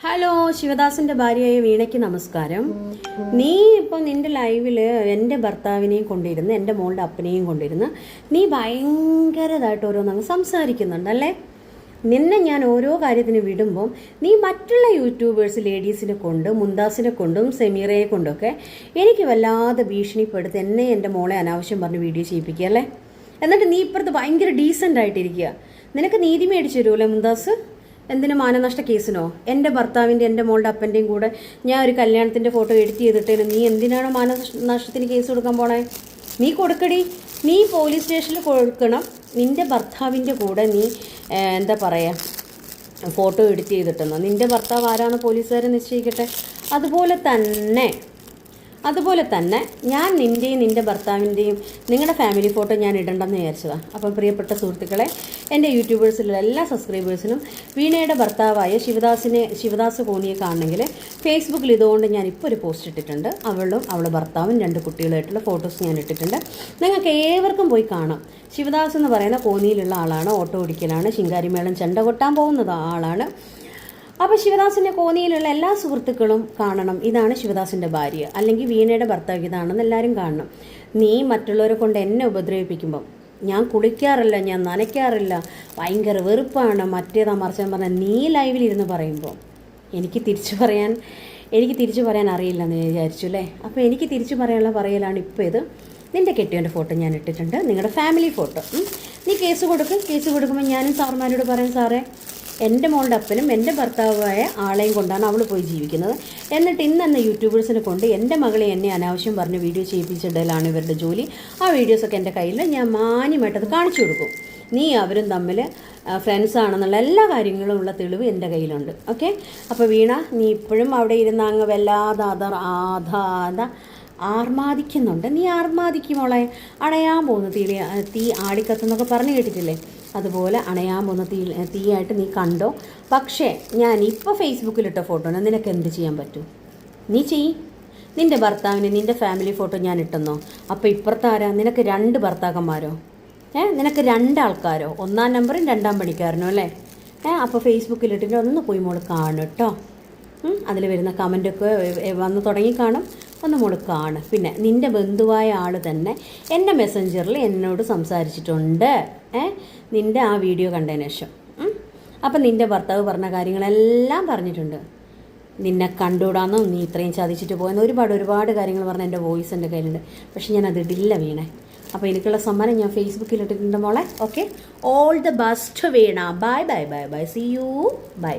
Hello, ശിവദാസിൻ്റെ ഭാര്യയായ വീണയ്ക്ക് നമസ്കാരം. നീ ഇപ്പോൾ നിൻ്റെ ലൈവിൽ എൻ്റെ ഭർത്താവിനെയും കൊണ്ടിരുന്ന് എൻ്റെ മോളുടെ അപ്പനെയും കൊണ്ടിരുന്ന് നീ ഭയങ്കരമായിട്ട് ഓരോന്നങ്ങ് സംസാരിക്കുന്നുണ്ടല്ലേ. നിന്നെ ഞാൻ ഓരോ കാര്യത്തിന് വിടുമ്പോൾ നീ മറ്റുള്ള യൂട്യൂബേഴ്സ് ലേഡീസിനെ കൊണ്ട്, മുന്താസിനെ കൊണ്ടും സെമീറയെ കൊണ്ടൊക്കെ എനിക്ക് വല്ലാതെ ഭീഷണിപ്പെടുത്തി എന്നെ എൻ്റെ മോളെ അനാവശ്യം പറഞ്ഞ് വീഡിയോ ചെയ്യിപ്പിക്കുക അല്ലേ. എന്നിട്ട് നീ ഇപ്പുറത്ത് ഭയങ്കര ഡീസൻ്റ് ആയിട്ടിരിക്കുക. നിനക്ക് നീതി മേടിച്ചു തരുമല്ലേ മുന്താസ്? എന്തിനു മാനനഷ്ട കേസിനോ? എൻ്റെ ഭർത്താവിൻ്റെ എൻ്റെ മോളുടെ അപ്പൻ്റെയും കൂടെ ഞാൻ ഒരു കല്യാണത്തിൻ്റെ ഫോട്ടോ എഡിറ്റ് ചെയ്തിട്ടേന് നീ എന്തിനാണ് മാനനഷ്ടത്തിന് കേസ് കൊടുക്കാൻ പോണേ? നീ കൊടുക്കടി, നീ പോലീസ് സ്റ്റേഷനിൽ കൊടുക്കണം. നിൻ്റെ ഭർത്താവിൻ്റെ കൂടെ നീ എന്താ പറയുക, ഫോട്ടോ എഡിറ്റ് ചെയ്തിട്ടെന്നോ? നിൻ്റെ ഭർത്താവ് ആരാന്ന് പോലീസുകാരെ നിശ്ചയിക്കട്ടെ. അതുപോലെ തന്നെ ഞാൻ നിൻ്റെയും നിൻ്റെ ഭർത്താവിൻ്റെയും നിങ്ങളുടെ ഫാമിലി ഫോട്ടോ ഞാൻ ഇടണ്ടെന്ന് വിചാരിച്ചതാണ്. അപ്പോൾ പ്രിയപ്പെട്ട സുഹൃത്തുക്കളെ, എൻ്റെ യൂട്യൂബേഴ്സിലുള്ള എല്ലാ സബ്സ്ക്രൈബേഴ്സിനും വീണയുടെ ഭർത്താവായ ശിവദാസ് കോന്നിയെ കാണണമെങ്കിൽ ഫേസ്ബുക്കിൽ ഇതുകൊണ്ട് ഞാൻ ഇപ്പോൾ ഒരു പോസ്റ്റ് ഇട്ടിട്ടുണ്ട്. അവളുടെ ഭർത്താവും 2 കുട്ടികളായിട്ടുള്ള ഫോട്ടോസ് ഞാൻ ഇട്ടിട്ടുണ്ട്. നിങ്ങൾക്ക് ഏവർക്കും പോയി കാണാം. ശിവദാസ് എന്ന് പറയുന്ന കോന്നിയിലുള്ള ആളാണ്. ഓട്ടോ ഓടിക്കലാണ്, ശിങ്കാരിമേളം ചെണ്ട കൊട്ടാൻ പോകുന്നത് ആളാണ്. അപ്പോൾ ശിവദാസിൻ്റെ കോന്നിയിലുള്ള എല്ലാ സുഹൃത്തുക്കളും കാണണം. ഇതാണ് ശിവദാസിൻ്റെ ഭാര്യ, അല്ലെങ്കിൽ വീണയുടെ ഭർത്താവ് ഇതാണെന്ന് എല്ലാവരും കാണണം. നീ മറ്റുള്ളവരെ കൊണ്ട് എന്നെ ഉപദ്രവിപ്പിക്കുമ്പം ഞാൻ കുളിക്കാറില്ല, ഞാൻ നനയ്ക്കാറില്ല, ഭയങ്കര വെറുപ്പാണ്, മറ്റേതാ മറിച്ചാൻ പറഞ്ഞാൽ നീ ലൈവിലിരുന്ന് പറയുമ്പോൾ എനിക്ക് തിരിച്ചു പറയാൻ അറിയില്ല എന്ന് വിചാരിച്ചു അല്ലേ. അപ്പോൾ എനിക്ക് തിരിച്ചു പറയാനുള്ള പറയലാണ് ഇപ്പോൾ ഇത്. നിൻ്റെ കെട്ടിയവൻ്റെ ഫോട്ടോ ഞാൻ ഇട്ടിട്ടുണ്ട്, നിങ്ങളുടെ ഫാമിലി ഫോട്ടോ. നീ കേസ് കൊടുക്കുമ്പോൾ ഞാനും സാറുമാരോട് പറയും, സാറേ എൻ്റെ മോളുടെ അപ്പനും എൻ്റെ ഭർത്താവായ ആളെയും കൊണ്ടാണ് അവൾ പോയി ജീവിക്കുന്നത്. എന്നിട്ട് ഇന്നെന്ന യൂട്യൂബേഴ്സിനെ കൊണ്ട് എൻ്റെ മകളെ എന്നെ അനാവശ്യം പറഞ്ഞ് വീഡിയോ ചെയ്യിപ്പിച്ചിടലാണ് ഇവരുടെ ജോലി. ആ വീഡിയോസൊക്കെ എൻ്റെ കയ്യിൽ ഞാൻ മാന്യമായിട്ടത് കാണിച്ചു കൊടുക്കും. നീ അവരും തമ്മിൽ ഫ്രണ്ട്സാണെന്നുള്ള എല്ലാ കാര്യങ്ങളും ഉള്ള തെളിവ് എൻ്റെ കയ്യിലുണ്ട്. ഓക്കെ. അപ്പോൾ വീണ, നീ ഇപ്പോഴും അവിടെ ഇരുന്ന് അങ്ങ് വല്ലാതെ ആർമാദിക്കുന്നുണ്ട്. നീ ആർമാദിക്കുമോളെ. അണയാൻ പോകുന്ന തീ ആടിക്കത്തെന്നൊക്കെ പറഞ്ഞു കേട്ടിട്ടില്ലേ? അതുപോലെ അണയാൻ പോകുന്ന തീയായിട്ട് നീ കണ്ടോ. പക്ഷേ ഞാൻ ഇപ്പോൾ ഫേസ്ബുക്കിലിട്ട ഫോട്ടോനെ നിനക്ക് എന്ത് ചെയ്യാൻ പറ്റും? നീ ചെയ്യ്. നിൻ്റെ ഭർത്താവിന് നിൻ്റെ ഫാമിലി ഫോട്ടോ ഞാൻ ഇട്ടെന്നോ? അപ്പോൾ ഇപ്പുറത്താരാ? നിനക്ക് 2 ഭർത്താക്കന്മാരോ? നിനക്ക് 2 ആൾക്കാരോ? 1-ാം നമ്പറും 2-ാം പണിക്കാരനോ അല്ലേ? അപ്പോൾ ഫേസ്ബുക്കിലിട്ടിട്ട് ഒന്ന് പോയി മോള് കാണും കേട്ടോ. അതിൽ വരുന്ന കമൻറ്റൊക്കെ വന്ന് തുടങ്ങി കാണും. ഒന്ന് മോള് കാണും. പിന്നെ നിൻ്റെ ബന്ധുവായ ആൾ തന്നെ എൻ്റെ മെസ്സഞ്ചറിൽ എന്നോട് സംസാരിച്ചിട്ടുണ്ട്, നിൻ്റെ ആ വീഡിയോ കണ്ടതിന് ശേഷം. അപ്പം നിൻ്റെ ഭർത്താവ് പറഞ്ഞ കാര്യങ്ങളെല്ലാം പറഞ്ഞിട്ടുണ്ട്. നിന്നെ കണ്ടുകൂടാന്നോ, നീ ഇത്രയും ചതിച്ചിട്ട് പോയെന്ന് ഒരുപാട് കാര്യങ്ങൾ പറഞ്ഞ എൻ്റെ വോയിസ് എൻ്റെ കയ്യിലുണ്ട്. പക്ഷെ ഞാൻ അതിടില്ല വീണേ. അപ്പോൾ എനിക്കുള്ള സമ്മാനം ഞാൻ ഫേസ്ബുക്കിൽ ഇട്ടിട്ടുണ്ട് മോളെ. Okay, all the best Veena. Bye, see you, by.